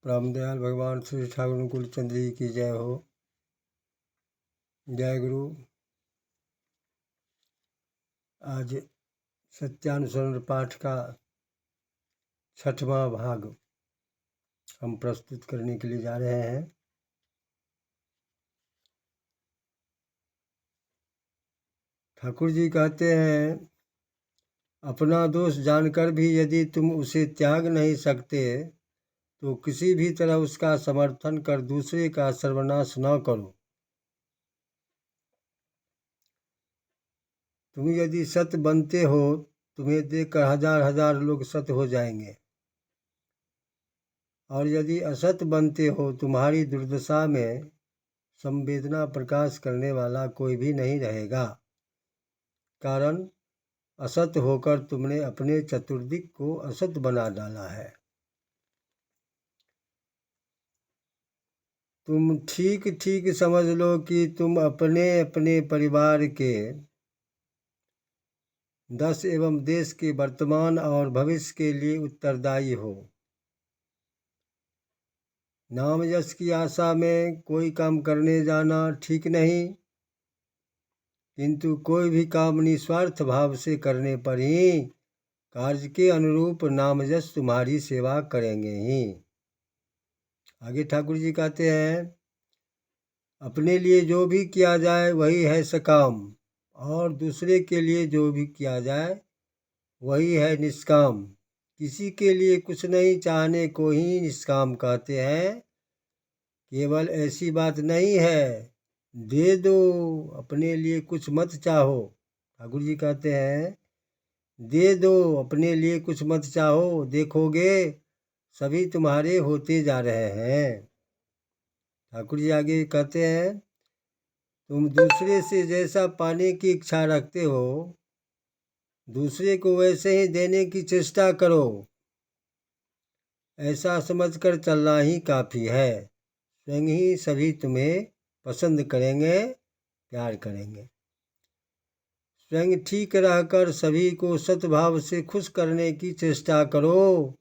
परम दयाल भगवान श्री ठाकुर अनुकूल चंद्र जी की जय हो। जय गुरु। आज सत्यानुसरण पाठ का 6वां भाग हम प्रस्तुत करने के लिए जा रहे हैं। ठाकुर जी कहते हैं, अपना दोष जानकर भी यदि तुम उसे त्याग नहीं सकते तो किसी भी तरह उसका समर्थन कर दूसरे का सर्वनाश न करो। तुम यदि सत बनते हो, तुम्हें देखकर हजार हजार लोग सत हो जाएंगे, और यदि असत बनते हो, तुम्हारी दुर्दशा में संवेदना प्रकाश करने वाला कोई भी नहीं रहेगा। कारण असत होकर तुमने अपने चतुर्दिक को असत बना डाला है। तुम ठीक ठीक समझ लो कि तुम अपने अपने परिवार के 10 एवं देश के वर्तमान और भविष्य के लिए उत्तरदायी हो। नाम यश की आशा में कोई काम करने जाना ठीक नहीं, किंतु कोई भी काम निस्वार्थ भाव से करने पर ही कार्य के अनुरूप नाम यश तुम्हारी सेवा करेंगे ही। आगे ठाकुर जी कहते हैं, अपने लिए जो भी किया जाए वही है सकाम, और दूसरे के लिए जो भी किया जाए वही है निष्काम। किसी के लिए कुछ नहीं चाहने को ही निष्काम कहते हैं। केवल ऐसी बात नहीं है, दे दो, अपने लिए कुछ मत चाहो। ठाकुर जी कहते हैं, दे दो, अपने लिए कुछ मत चाहो, देखोगे सभी तुम्हारे होते जा रहे हैं। ठाकुर जी आगे कहते हैं, तुम दूसरे से जैसा पाने की इच्छा रखते हो, दूसरे को वैसे ही देने की चेष्टा करो। ऐसा समझकर चलना ही काफ़ी है। स्वयं ही सभी तुम्हें पसंद करेंगे, प्यार करेंगे। स्वयं ठीक रहकर सभी को सद्भाव से खुश करने की चेष्टा करो।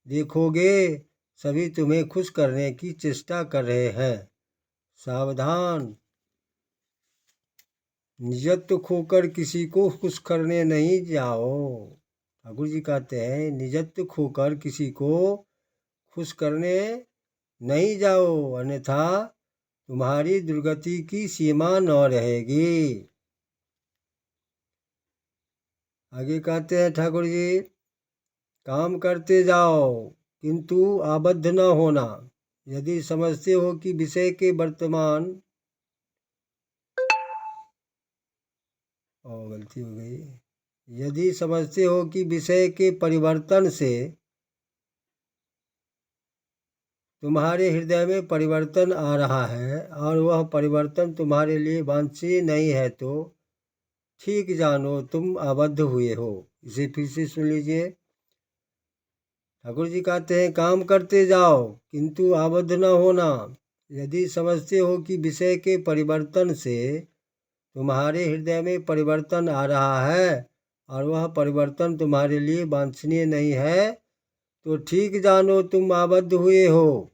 देखोगे सभी तुम्हें खुश करने की चेष्टा कर रहे हैं। सावधान, निजत्व खोकर किसी को खुश करने नहीं जाओ। ठाकुर जी कहते हैं, निजत्व खोकर किसी को खुश करने नहीं जाओ, अन्यथा तुम्हारी दुर्गति की सीमा न रहेगी। आगे कहते हैं ठाकुर जी, काम करते जाओ किंतु आबद्ध न होना। यदि समझते हो कि विषय के वर्तमान गलती हो गई। यदि समझते हो कि विषय के परिवर्तन से तुम्हारे हृदय में परिवर्तन आ रहा है और वह परिवर्तन तुम्हारे लिए वांछनीय नहीं है, तो ठीक जानो तुम आबद्ध हुए हो। इसे फिर से सुन लीजिए। ठाकुर जी कहते हैं, काम करते जाओ किंतु आबद्ध न होना। यदि समझते हो कि विषय के परिवर्तन से तुम्हारे हृदय में परिवर्तन आ रहा है और वह परिवर्तन तुम्हारे लिए वांछनीय नहीं है, तो ठीक जानो तुम आबद्ध हुए हो।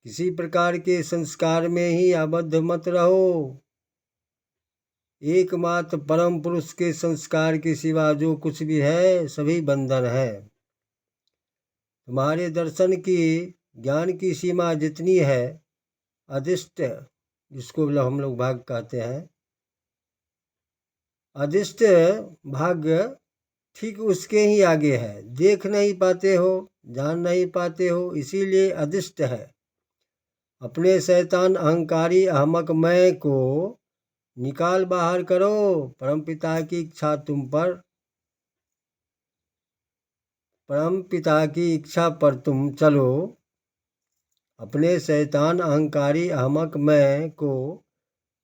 किसी प्रकार के संस्कार में ही आबद्ध मत रहो। एकमात्र परम पुरुष के संस्कार के सिवा जो कुछ भी है सभी बंधन है। तुम्हारे दर्शन की ज्ञान की सीमा जितनी है, अधिष्ट, जिसको हम लोग भाग कहते हैं, अधिष्ट भाग्य ठीक उसके ही आगे है। देख नहीं पाते हो, जान नहीं पाते हो, इसीलिए अधिष्ट है। अपने शैतान अहंकारी अहमक मैं को निकाल बाहर करो। परमपिता की इच्छा तुम चलो। अपने शैतान अहंकारी अहमक मैं को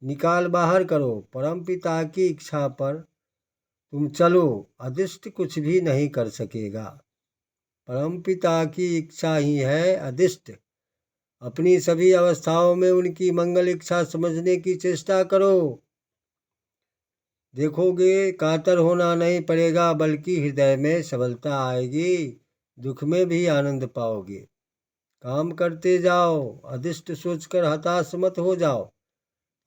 निकाल बाहर करो। परमपिता की इच्छा पर तुम चलो। अधिष्ट कुछ भी नहीं कर सकेगा। परमपिता की इच्छा ही है अधिष्ट। अपनी सभी अवस्थाओं में उनकी मंगल इच्छा समझने की चेष्टा करो। देखोगे कातर होना नहीं पड़ेगा, बल्कि हृदय में सबलता आएगी। दुख में भी आनंद पाओगे। काम करते जाओ, अदिष्ट सोचकर हताश मत हो जाओ,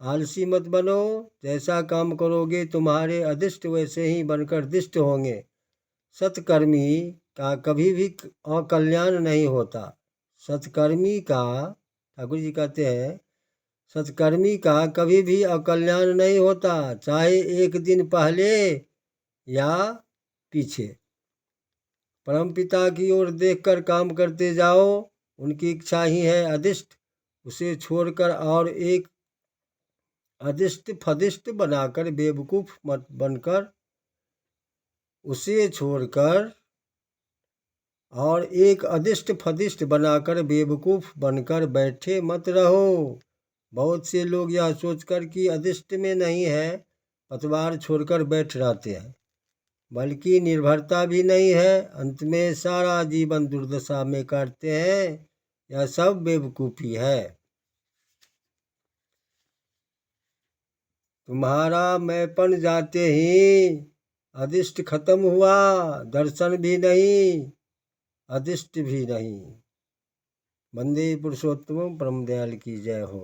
आलसी मत बनो। जैसा काम करोगे तुम्हारे अदिष्ट वैसे ही बनकर दिष्ट होंगे। सत्कर्मी का कभी भी अकल्याण नहीं होता। सत्कर्मी का, ठाकुर जी कहते हैं, सत्कर्मी का कभी भी अकल्याण नहीं होता, चाहे एक दिन पहले या पीछे। परमपिता की ओर देखकर काम करते जाओ, उनकी इच्छा ही है अदिष्ट, उसे छोड़कर और एक अदिष्ट फदिष्ट बनाकर बेवकूफ मत बनकर, उसे छोड़कर और एक अदिष्ट फदिष्ट बनाकर बेवकूफ बनकर बैठे मत रहो। बहुत से लोग यह सोचकर कि अदिष्ट में नहीं है, पतवार छोड़कर बैठ रहते हैं, बल्कि निर्भरता भी नहीं है, अंत में सारा जीवन दुर्दशा में काटते हैं। यह सब बेवकूफ़ी है। तुम्हारा मैंपन जाते ही अदिष्ट खत्म हुआ, दर्शन भी नहीं, अदिष्ट भी नहीं। वंदे पुरुषोत्तम परम दयाल की जय हो।